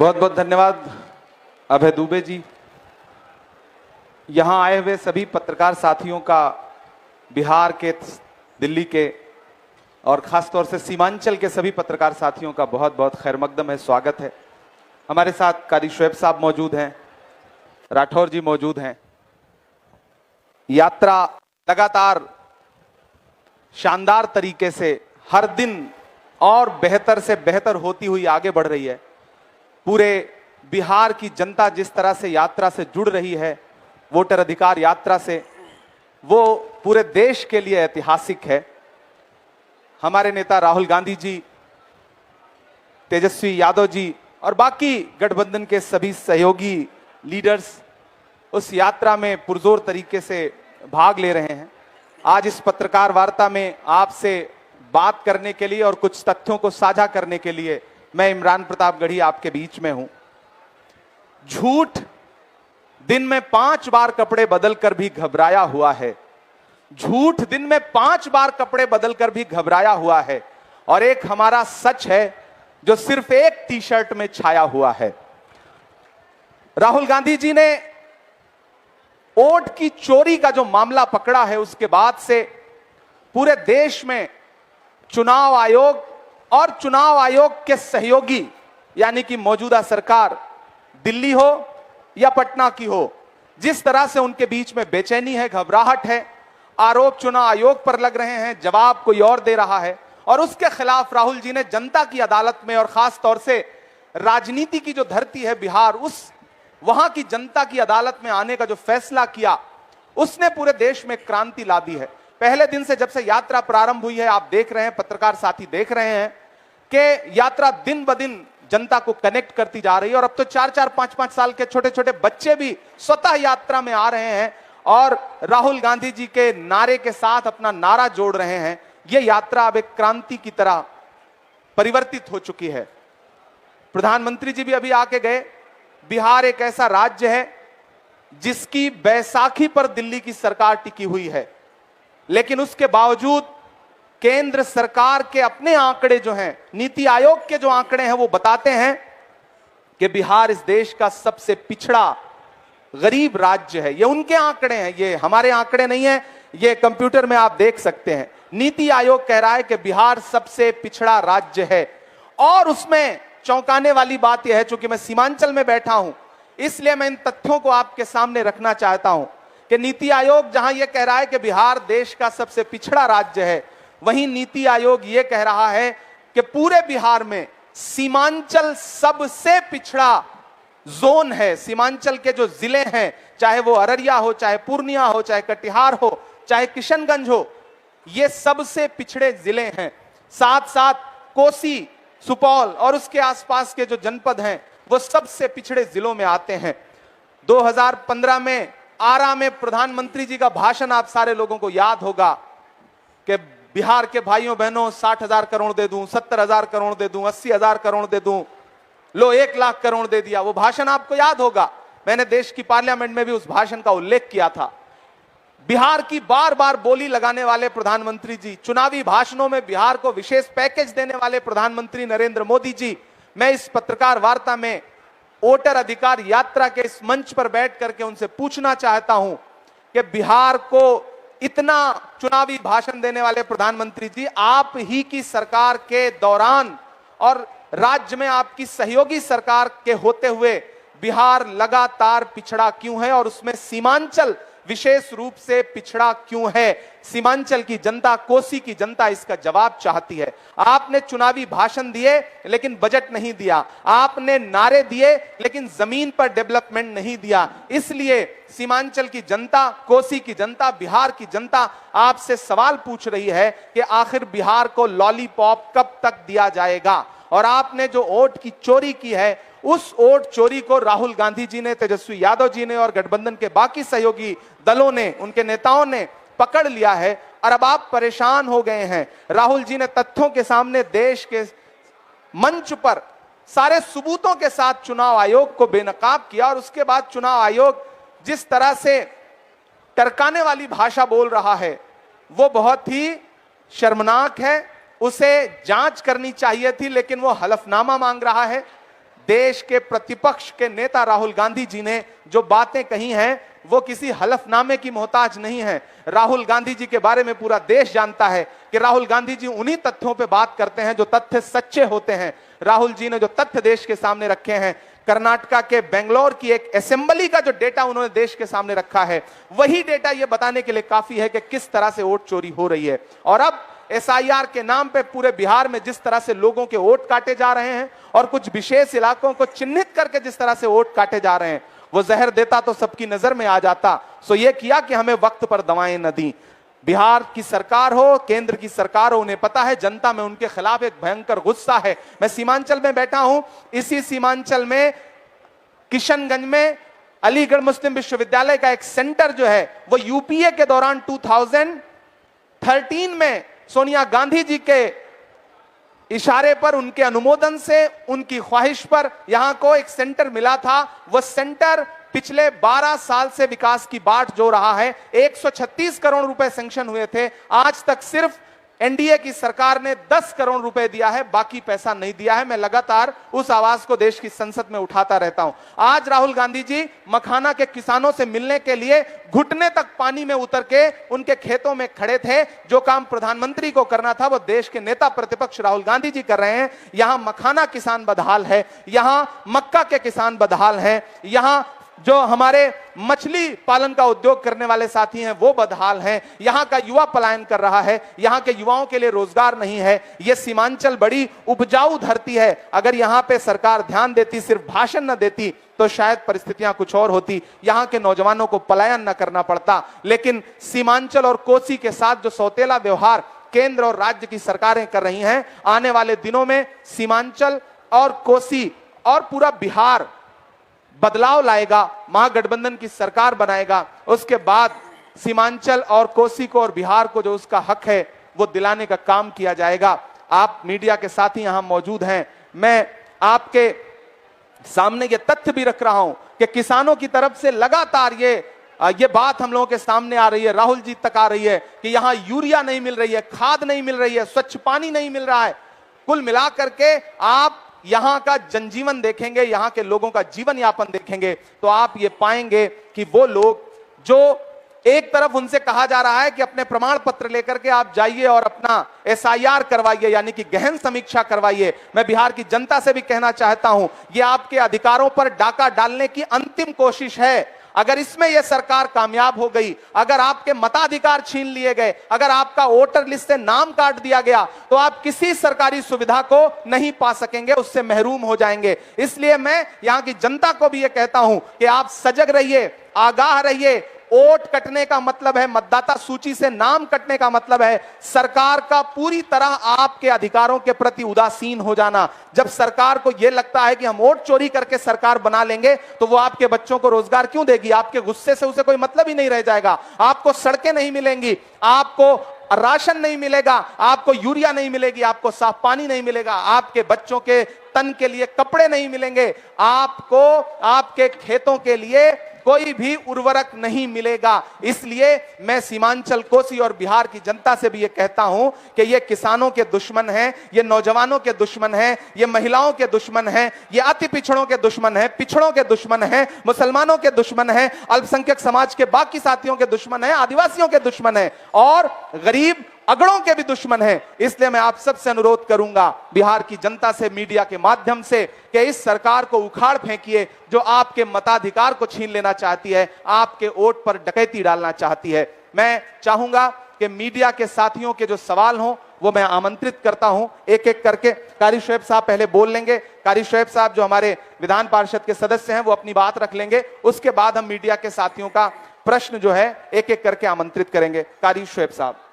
बहुत बहुत धन्यवाद अभय दुबे जी। यहाँ आए हुए सभी पत्रकार साथियों का बिहार के, दिल्ली के और खासतौर से सीमांचल के सभी पत्रकार साथियों का बहुत बहुत खैर मकदम है, स्वागत है। हमारे साथ कारी शोएब साहब मौजूद हैं, राठौर जी मौजूद हैं। यात्रा लगातार शानदार तरीके से हर दिन और बेहतर से बेहतर होती हुई आगे बढ़ रही है। पूरे बिहार की जनता जिस तरह से यात्रा से जुड़ रही है, वोटर अधिकार यात्रा से, वो पूरे देश के लिए ऐतिहासिक है। हमारे नेता राहुल गांधी जी, तेजस्वी यादव जी और बाकी गठबंधन के सभी सहयोगी लीडर्स उस यात्रा में पुरजोर तरीके से भाग ले रहे हैं। आज इस पत्रकार वार्ता में आपसे बात करने के लिए और कुछ तथ्यों को साझा करने के लिए मैं इमरान प्रतापगढ़ी आपके बीच में हूं। झूठ दिन में 5 बार कपड़े बदलकर भी घबराया हुआ है। झूठ दिन में 5 बार कपड़े बदलकर भी घबराया हुआ है। और एक हमारा सच है जो सिर्फ एक टी शर्ट में छाया हुआ है। राहुल गांधी जी ने वोट की चोरी का जो मामला पकड़ा है, उसके बाद से पूरे देश में चुनाव आयोग और चुनाव आयोग के सहयोगी यानी कि मौजूदा सरकार, दिल्ली हो या पटना की हो, जिस तरह से उनके बीच में बेचैनी है, घबराहट है। आरोप चुनाव आयोग पर लग रहे हैं, जवाब कोई और दे रहा है। और उसके खिलाफ राहुल जी ने जनता की अदालत में और खास तौर से राजनीति की जो धरती है बिहार, उस वहां की जनता की अदालत में आने का जो फैसला किया, उसने पूरे देश में क्रांति ला दी है। पहले दिन से जब से यात्रा प्रारंभ हुई है, आप देख रहे हैं, पत्रकार साथी देख रहे हैं कि यात्रा दिन ब दिन जनता को कनेक्ट करती जा रही है। और अब तो 4-4, 5-5 साल के छोटे छोटे बच्चे भी स्वतः यात्रा में आ रहे हैं और राहुल गांधी जी के नारे के साथ अपना नारा जोड़ रहे हैं। यह यात्रा अब एक क्रांति की तरह परिवर्तित हो चुकी है। प्रधानमंत्री जी भी अभी आके गए। बिहार एक ऐसा राज्य है जिसकी बैसाखी पर दिल्ली की सरकार टिकी हुई है, लेकिन उसके बावजूद केंद्र सरकार के अपने आंकड़े जो हैं, नीति आयोग के जो आंकड़े हैं, वो बताते हैं कि बिहार इस देश का सबसे पिछड़ा गरीब राज्य है। ये उनके आंकड़े हैं, ये हमारे आंकड़े नहीं है। ये कंप्यूटर में आप देख सकते हैं। नीति आयोग कह रहा है कि बिहार सबसे पिछड़ा राज्य है। और उसमें चौंकाने वाली बात यह है, चूंकि मैं सीमांचल में बैठा हूं, इसलिए मैं इन तथ्यों को आपके सामने रखना चाहता हूं कि नीति आयोग जहां यह कह रहा है कि बिहार देश का सबसे पिछड़ा राज्य है, वहीं नीति आयोग यह कह रहा है कि पूरे बिहार में सीमांचल सबसे पिछड़ा जोन है। सीमांचल के जो जिले हैं, चाहे वो अररिया हो, चाहे पूर्णिया हो, चाहे कटिहार हो, चाहे किशनगंज हो, ये सबसे पिछड़े जिले हैं। साथ साथ कोसी, सुपौल और उसके आसपास के जो जनपद हैं, वो सबसे पिछड़े जिलों में आते हैं। 2015 में आरा में प्रधानमंत्री जी का भाषण आप सारे लोगों को याद होगा कि बिहार के भाइयों बहनों 60,000 करोड़ दे दूं, 70,000 करोड़ दे दूं, 80,000 करोड़ दे दूं, लो 1 लाख करोड़ दे दिया। वो भाषण आपको याद होगा। मैंने देश की पार्लियामेंट में भी उस भाषण का उल्लेख किया था। बिहार की बार बार बोली लगाने वाले प्रधानमंत्री जी, चुनावी भाषणों में बिहार को विशेष पैकेज देने वाले प्रधानमंत्री नरेंद्र मोदी जी, मैं इस पत्रकार वार्ता में वोटर अधिकार यात्रा के इस मंच पर बैठ करके उनसे पूछना चाहता हूं कि बिहार को इतना चुनावी भाषण देने वाले प्रधानमंत्री जी, आप ही की सरकार के दौरान और राज्य में आपकी सहयोगी सरकार के होते हुए बिहार लगातार पिछड़ा क्यों है और उसमें सीमांचल विशेष रूप से पिछड़ा क्यों है? सीमांचल की जनता, कोसी की जनता इसका जवाब चाहती है। आपने चुनावी भाषण दिए लेकिन बजट नहीं दिया, आपने नारे दिए लेकिन जमीन पर डेवलपमेंट नहीं दिया। इसलिए सीमांचल की जनता, कोसी की जनता, बिहार की जनता आपसे सवाल पूछ रही है कि आखिर बिहार को लॉलीपॉप कब तक दिया जाएगा? और आपने जो वोट की चोरी की है, उस वोट चोरी को राहुल गांधी जी ने, तेजस्वी यादव जी ने और गठबंधन के बाकी सहयोगी दलों ने, उनके नेताओं ने पकड़ लिया है। और अब आप परेशान हो गए हैं। राहुल जी ने तथ्यों के सामने देश के मंच पर सारे सबूतों के साथ चुनाव आयोग को बेनकाब किया और उसके बाद चुनाव आयोग जिस तरह से टरकाने वाली भाषा बोल रहा है, वो बहुत ही शर्मनाक है। उसे जांच करनी चाहिए थी, लेकिन वो हलफनामा मांग रहा है। देश के प्रतिपक्ष के नेता राहुल गांधी जी ने जो बातें कही हैं वो किसी हलफनामे की मोहताज नहीं है। राहुल गांधी जी के बारे में पूरा देश जानता है कि राहुल गांधी जी उन्हीं तथ्यों पे बात करते हैं जो तथ्य सच्चे होते हैं। राहुल जी ने जो तथ्य देश के सामने रखे हैं, कर्नाटका के बेंगलोर की एक असेंबली का जो डेटा उन्होंने देश के सामने रखा है, वही डेटा यह बताने के लिए काफी है कि किस तरह से वोट चोरी हो रही है। और अब एसआईआर के नाम पे पूरे बिहार में जिस तरह से लोगों के वोट काटे जा रहे हैं और कुछ विशेष इलाकों को चिन्हित करके जिस तरह से वोट काटे जा रहे हैं, वो जहर देता तो सबकी नजर में आ जाता। सो ये किया कि हमें वक्त पर दवाएं न दी। बिहार की सरकार हो, केंद्र की सरकार हो, उन्हें पता है जनता में उनके खिलाफ एक भयंकर गुस्सा है। मैं सीमांचल में बैठा हूं, इसी सीमांचल में किशनगंज में अलीगढ़ मुस्लिम विश्वविद्यालय का एक सेंटर जो है वो यूपीए के दौरान 2013 में सोनिया गांधी जी के इशारे पर, उनके अनुमोदन से, उनकी ख्वाहिश पर यहां को एक सेंटर मिला था। वह सेंटर पिछले 12 साल से विकास की बाट जो रहा है। 136 करोड़ रुपए सैंक्शन हुए थे, आज तक सिर्फ एनडीए की सरकार ने 10 करोड़ रुपए दिया है, बाकी पैसा नहीं दिया है। मैं लगातार उस आवाज को देश की संसद में उठाता रहता हूं। आज राहुल गांधी जी मखाना के किसानों से मिलने के लिए घुटने तक पानी में उतर के उनके खेतों में खड़े थे। जो काम प्रधानमंत्री को करना था वो देश के नेता प्रतिपक्ष राहुल गांधी जी कर रहे हैं। यहां मखाना किसान बदहाल है, यहां मक्का के किसान बदहाल हैं, यहां जो हमारे मछली पालन का उद्योग करने वाले साथी हैं वो बदहाल हैं, यहां का युवा पलायन कर रहा है, यहां के युवाओं के लिए रोजगार नहीं है। यह सीमांचल बड़ी उपजाऊ धरती है, अगर यहां पे सरकार ध्यान देती, सिर्फ भाषण न देती, तो शायद परिस्थितियां कुछ और होती, यहां के नौजवानों को पलायन न करना पड़ता। लेकिन सीमांचल और कोसी के साथ जो सौतेला व्यवहार केंद्र और राज्य की सरकारें कर रही हैं, आने वाले दिनों में सीमांचल और कोसी और पूरा बिहार बदलाव लाएगा, महागठबंधन की सरकार बनाएगा। उसके बाद सीमांचल और कोसी को और बिहार को जो उसका हक है वो दिलाने का काम किया जाएगा। आप मीडिया के साथी यहां मौजूद हैं, मैं आपके सामने ये तथ्य भी रख रहा हूं कि किसानों की तरफ से लगातार ये बात हम लोगों के सामने आ रही है, राहुल जी तक आ रही है कि यहां यूरिया नहीं मिल रही है, खाद नहीं मिल रही है, स्वच्छ पानी नहीं मिल रहा है। कुल मिलाकर के आप यहां का जनजीवन देखेंगे, यहां के लोगों का जीवन यापन देखेंगे, तो आप ये पाएंगे कि वो लोग जो एक तरफ उनसे कहा जा रहा है कि अपने प्रमाण पत्र लेकर के आप जाइए और अपना एसआईआर करवाइए, यानी कि गहन समीक्षा करवाइए। मैं बिहार की जनता से भी कहना चाहता हूं, यह आपके अधिकारों पर डाका डालने की अंतिम कोशिश है। अगर इसमें यह सरकार कामयाब हो गई, अगर आपके मताधिकार छीन लिए गए, अगर आपका वोटर लिस्ट से नाम काट दिया गया, तो आप किसी सरकारी सुविधा को नहीं पा सकेंगे, उससे महरूम हो जाएंगे। इसलिए मैं यहां की जनता को भी यह कहता हूं कि आप सजग रहिए, आगाह रहिए। वोट कटने का मतलब है, मतदाता सूची से नाम कटने का मतलब है सरकार का पूरी तरह आपके अधिकारों के प्रति उदासीन हो जाना। जब सरकार को यह लगता है कि हम वोट चोरी करके सरकार बना लेंगे, तो वो आपके बच्चों को रोजगार क्यों देगी? आपके गुस्से से उसे कोई मतलब ही नहीं रह जाएगा। आपको सड़कें नहीं मिलेंगी, आपको राशन नहीं मिलेगा, आपको यूरिया नहीं मिलेगी, आपको साफ पानी नहीं मिलेगा, आपके बच्चों के तन के लिए कपड़े नहीं मिलेंगे, आपको आपके खेतों के लिए कोई भी उर्वरक नहीं मिलेगा। इसलिए मैं सीमांचल, कोसी और बिहार की जनता से भी ये कहता हूं कि ये किसानों के दुश्मन हैं, ये नौजवानों के दुश्मन हैं, ये महिलाओं के दुश्मन हैं, ये अति पिछड़ों के दुश्मन हैं, पिछड़ों के दुश्मन हैं, मुसलमानों के दुश्मन हैं, अल्पसंख्यक समाज के बाकी साथियों के दुश्मन हैं, आदिवासियों के दुश्मन हैं और गरीब अगड़ों के भी दुश्मन हैं। इसलिए मैं आप सबसे अनुरोध करूंगा, बिहार की जनता से, मीडिया के माध्यम से, कि इस सरकार को उखाड़ फेंकिए जो आपके मताधिकार को छीन लेना चाहती है, आपके वोट पर डकैती डालना चाहती है। मैं चाहूंगा कि मीडिया के साथियों के जो सवाल हों वो मैं आमंत्रित करता हूं, एक एक करके। कारी शुएब साहब पहले बोल लेंगे। कारी शुएब साहब जो हमारे विधान पार्षद के सदस्य हैं वो अपनी बात रख लेंगे, उसके बाद हम मीडिया के साथियों का प्रश्न जो है एक एक करके आमंत्रित करेंगे। कारी शुएब साहब।